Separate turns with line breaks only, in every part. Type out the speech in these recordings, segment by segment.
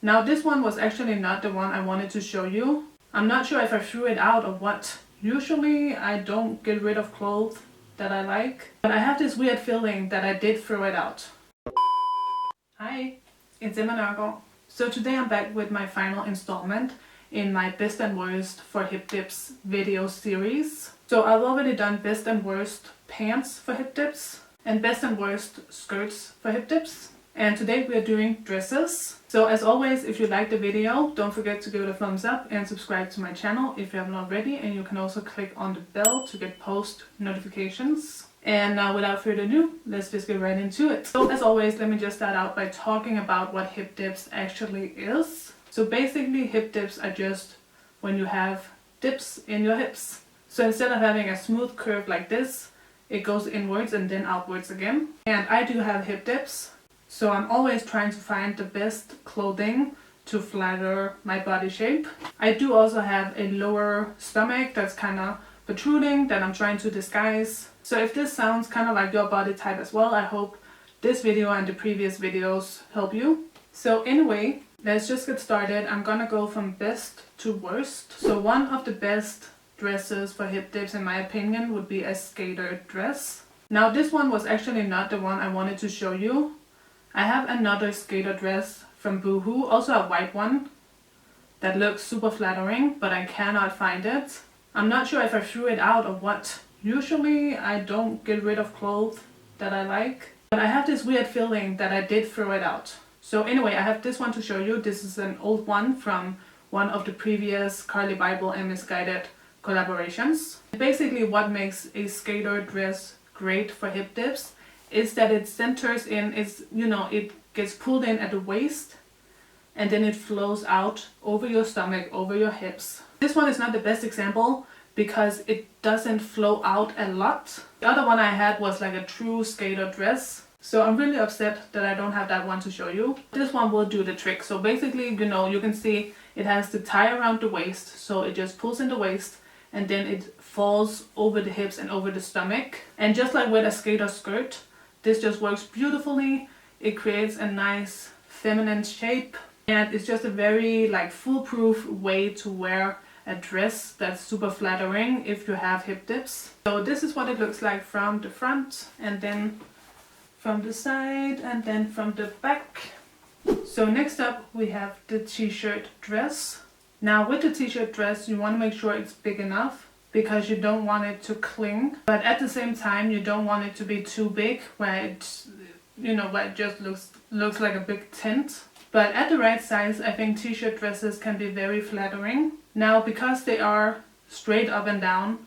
Now this one was actually not the one I wanted to show you. I'm not sure if I threw it out or what. Usually I don't get rid of clothes that I like, but I have this weird feeling that I did throw it out. Hi, it's Nørgaard. So today I'm back with my final installment in my best and worst for Hipdips video series. So I've already done best and worst pants for Hipdips and best and worst skirts for Hipdips. And today we are doing dresses. So as always, if you like the video, don't forget to give it a thumbs up and subscribe to my channel if you haven't already. And you can also click on the bell to get post notifications. And now without further ado, let's just get right into it. So as always, let me just start out by talking about what Hipdips actually is. So basically hip dips are just when you have dips in your hips. So instead of having a smooth curve like this, it goes inwards and then outwards again. And I do have hip dips. So I'm always trying to find the best clothing to flatter my body shape. I do also have a lower stomach that's kind of protruding that I'm trying to disguise. So if this sounds kind of like your body type as well, I hope this video and the previous videos help you. So anyway, let's just get started. I'm gonna go from best to worst. So one of the best dresses for Hipdips in my opinion would be a skater dress. Now this one was actually not the one I wanted to show you. I have another skater dress from Boohoo, also a white one that looks super flattering, but I cannot find it. I'm not sure if I threw it out or what. Usually I don't get rid of clothes that I like, but I have this weird feeling that I did throw it out. So anyway, I have this one to show you. This is an old one from one of the previous Carly Bible and Misguided collaborations. Basically what makes a skater dress great for Hipdips is that it centers in, it gets pulled in at the waist and then it flows out over your stomach, over your hips. This one is not the best example because it doesn't flow out a lot. The other one I had was like a true skater dress. So I'm really upset that I don't have that one to show you. This one will do the trick. So basically, you can see it has the tie around the waist. So it just pulls in the waist and then it falls over the hips and over the stomach. And just like with a skater skirt, this just works beautifully. It creates a nice feminine shape. And it's just a very foolproof way to wear a dress that's super flattering if you have hip dips. So this is what it looks like from the front and then from the side and then from the back. So next up we have the t-shirt dress. Now with the t-shirt dress you want to make sure it's big enough because you don't want it to cling, but at the same time you don't want it to be too big where it where it just looks like a big tent. But at the right size I think t-shirt dresses can be very flattering. Now because they are straight up and down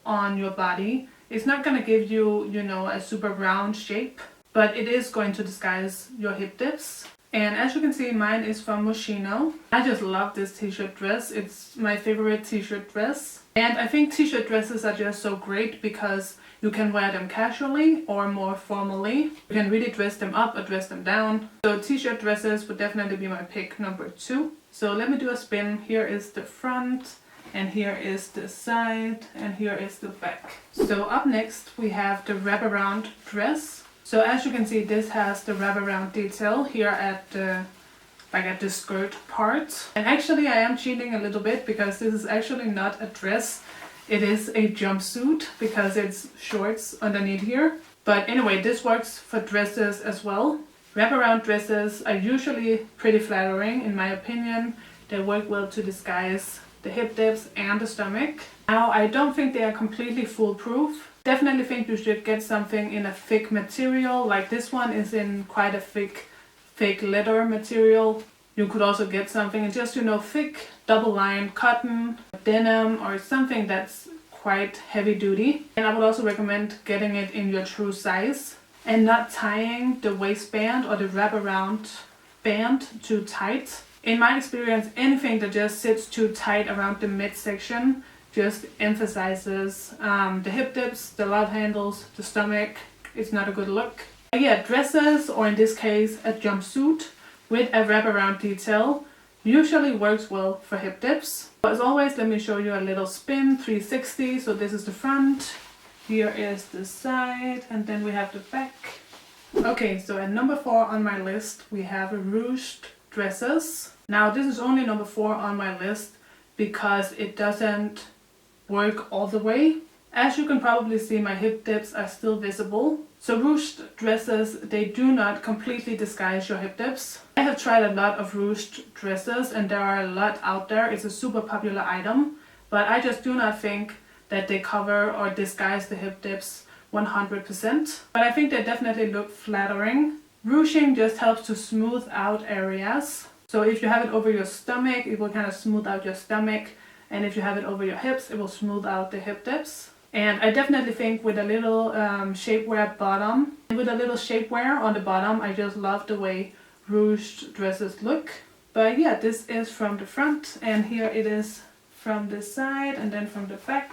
on your body, it's not going to give you a super round shape, but it is going to disguise your hip dips. And as you can see, mine is from Moschino. I just love this t-shirt dress. It's my favorite t-shirt dress. And I think t-shirt dresses are just so great because you can wear them casually or more formally. You can really dress them up or dress them down. So t-shirt dresses would definitely be my pick number 2. So let me do a spin. Here is the front and here is the side and here is the back. So up next we have the wraparound dress. So as you can see, this has the wraparound detail here at the skirt part. And actually I am cheating a little bit because this is actually not a dress. It is a jumpsuit because it's shorts underneath here. But anyway, this works for dresses as well. Wraparound dresses are usually pretty flattering in my opinion. They work well to disguise the hip dips and the stomach. Now I don't think they are completely foolproof. Definitely think you should get something in a thick material, like this one is in quite a thick fake leather material. You could also get something in just thick double-lined cotton, denim, or something that's quite heavy duty. And I would also recommend getting it in your true size and not tying the waistband or the wraparound band too tight. In my experience, anything that just sits too tight around the midsection just emphasizes the hip dips, the love handles, the stomach. It's not a good look. Yeah, dresses, or in this case a jumpsuit with a wraparound detail, usually works well for hip dips. As always, let me show you a little spin 360. So this is the front, here is the side, and then we have the back. Okay, so at number 4 on my list we have a Ruched dresses. Now this is only number 4 on my list because it doesn't work all the way. As you can probably see, my hip dips are still visible. So ruched dresses, they do not completely disguise your hip dips. I have tried a lot of ruched dresses and there are a lot out there. It's a super popular item, but I just do not think that they cover or disguise the hip dips 100%. But I think they definitely look flattering. Ruching just helps to smooth out areas. So if you have it over your stomach, it will kind of smooth out your stomach. And if you have it over your hips, it will smooth out the hip dips. And I definitely think with a little shapewear bottom, and with a little shapewear on the bottom, I just love the way ruched dresses look. But yeah, this is from the front, and here it is from the side and then from the back.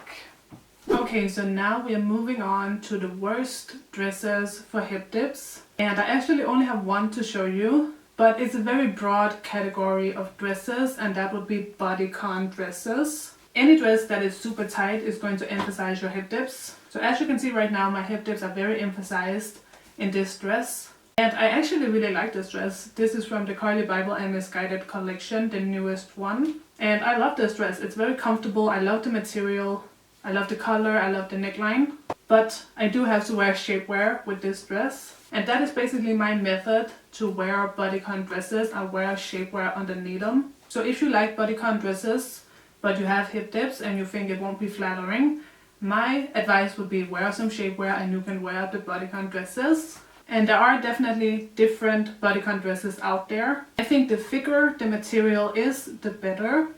Okay, so now we are moving on to the worst dresses for hip dips. And I actually only have one to show you, but it's a very broad category of dresses, and that would be bodycon dresses. Any dress that is super tight is going to emphasize your hip dips. So as you can see right now, my hip dips are very emphasized in this dress. And I actually really like this dress. This is from the Carly Bible and Misguided collection, the newest one. And I love this dress. It's very comfortable. I love the material. I love the color. I love the neckline. But I do have to wear shapewear with this dress. And that is basically my method to wear bodycon dresses. I wear shapewear underneath them. So if you like bodycon dresses, but you have hip dips and you think it won't be flattering, my advice would be wear some shapewear and you can wear the bodycon dresses. And there are definitely different bodycon dresses out there. I think the thicker the material is, the better.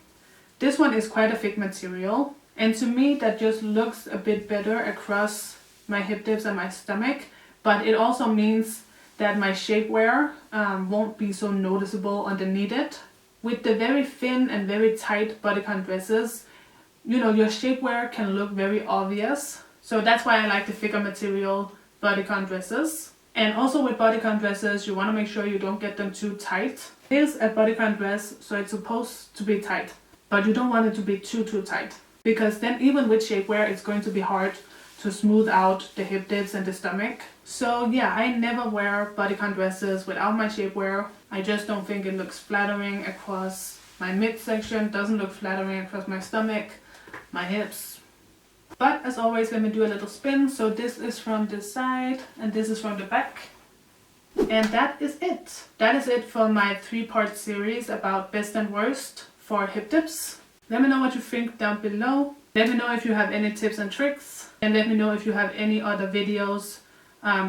This one is quite a thick material. And to me, that just looks a bit better across my hip dips and my stomach. But it also means that my shapewear won't be so noticeable underneath it. With the very thin and very tight bodycon dresses, you know, your shapewear can look very obvious. So that's why I like the thicker material bodycon dresses. And also with bodycon dresses, you want to make sure you don't get them too tight. It is a bodycon dress, so it's supposed to be tight, but you don't want it to be too tight, because then even with shapewear, it's going to be hard to smooth out the hip dips and the stomach. So yeah, I never wear bodycon dresses without my shapewear. I just don't think it looks flattering across my midsection, doesn't look flattering across my stomach, my hips. But as always, let me do a little spin. So this is from this side and this is from the back. And that is it. That is it for my 3-part series about best and worst for hip dips. Let me know what you think down below. Let me know if you have any tips and tricks. And let me know if you have any other videos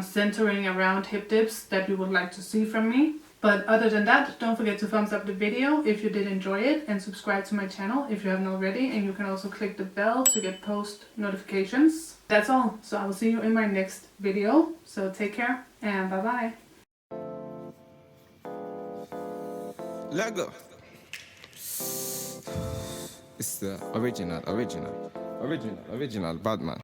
centering around hip dips that you would like to see from me. But other than that, don't forget to thumbs up the video if you did enjoy it, and subscribe to my channel if you haven't already, and you can also click the bell to get post notifications. That's all, so I will see you in my next video. So take care and bye bye.
Lego. It's the original Batman.